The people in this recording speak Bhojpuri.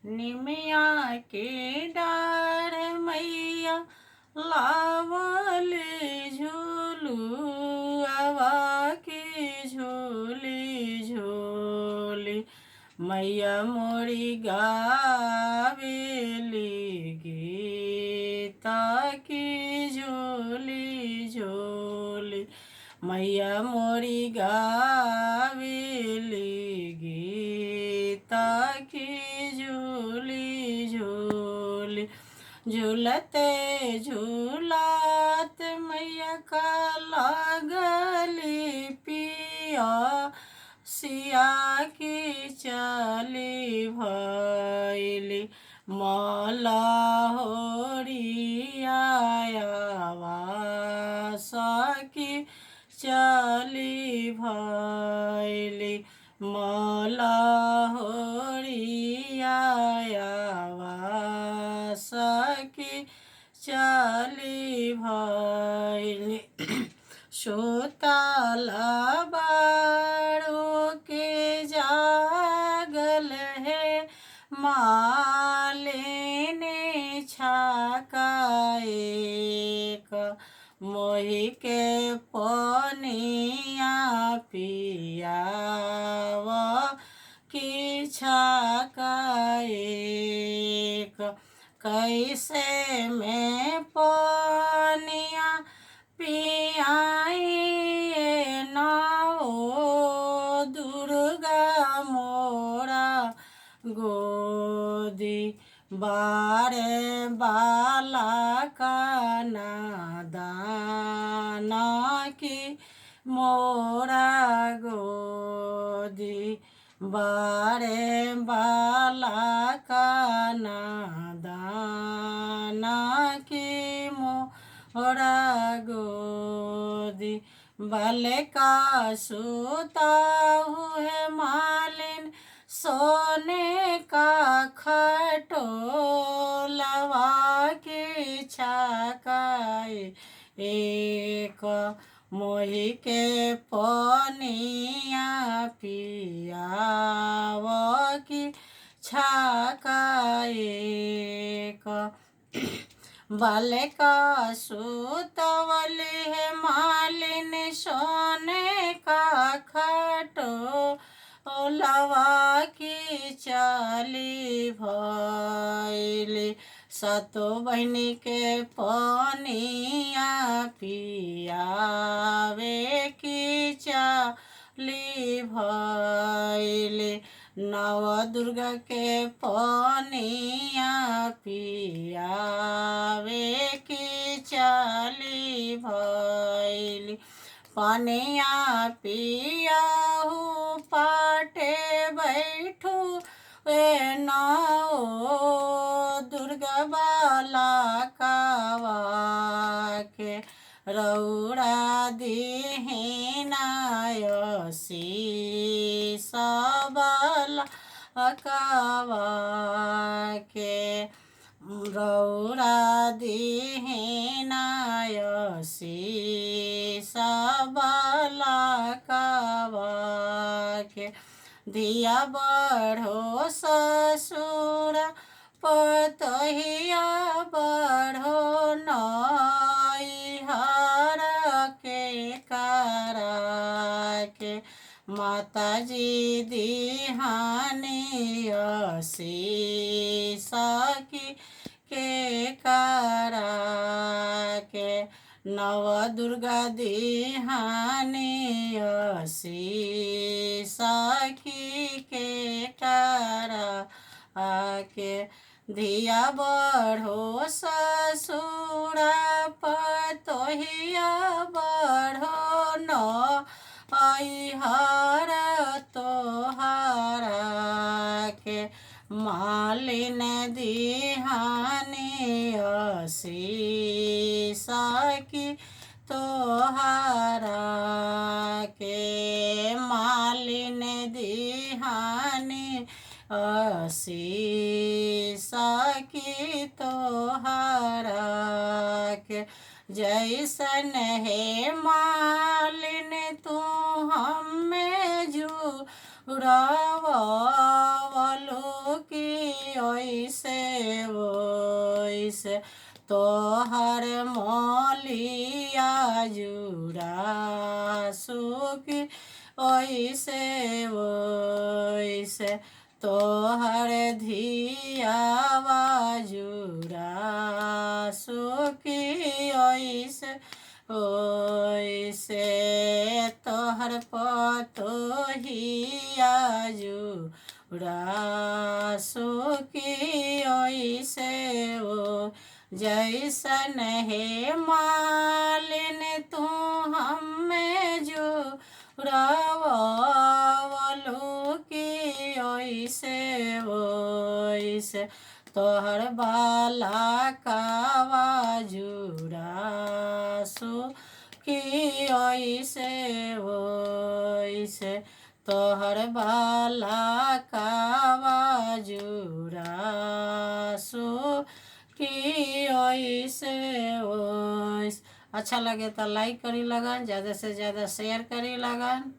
निमिया के डार मैया लावले झूलुआवा के झूली झूली मैया मोरी गावेली गीता की झूली झूली मैया मोरी गावेली गीता की झूली झूली झूलते झूलत मैया का लागली पिया सिया की चली भैली मौला होरियावा की चली भैली मौला होरियावा की चली भैली सुतला बाड़ो के जागल है मालिनी छाका एक मोहि के पनिया पियावा की छाका एक कैसे में पनिया पियाई नाओ दुर्गा मोरा गोदी बारे बाला का नादाना की मोरा गोदी बारे बाला का नादाना की मोरा गोदी बल का सूता हुए मालिन सोने का खटोलवा की छकाए एक मोहि के पनिया पियावा की छकाए एक बल का सूतवली है मालिन सोने का खटो लवा की चली भैली सतो बहनी के पनिया पियावे की चली भैली नव दुर्गा के पनिया पियावे की चली भैली पनिया पियाहू पाटे बैठू वे नाओ दुर्गा बाला कावा के रौड़ा दीहिनायसी सबला कावा के रौड़ा दीहिनायसी सबला कावा के दिया बढ़ो ससुर पतहिया बढ़ो नैहर के करा के माता जी दिहानियसी सकी के करा के नव दुर्गा दिहानियसी सखी के करा के धिया बढ़ो ससुरा पतोहिया बढ़ो नैहर तोहरा के मालिन दिहानियसी सकी तोहरा के मालिन दिहानियसी सकी तोहरा के जैसन है मालिन तू हमें जुड़ावलो की ओइसे ओइसे तोहर मौलिया जुड़ासु की ओइसे ओइसे तोहर धियावा जुड़ासु की ओइसे ओइसे तोहर पतोहिया जुड़ासु की ओइसे ओ जैसन हे मालिन तू हमें जुड़ावलू की ओइसे ओइसे तोहर बाला कावा जुड़ासु की ओइसे ओइसे तोहर बाला कावा जुड़ासु की ओइसे ओइसे। अच्छा लगे तो लाइक करी लगन, ज़्यादा से ज़्यादा शेयर करी लगन।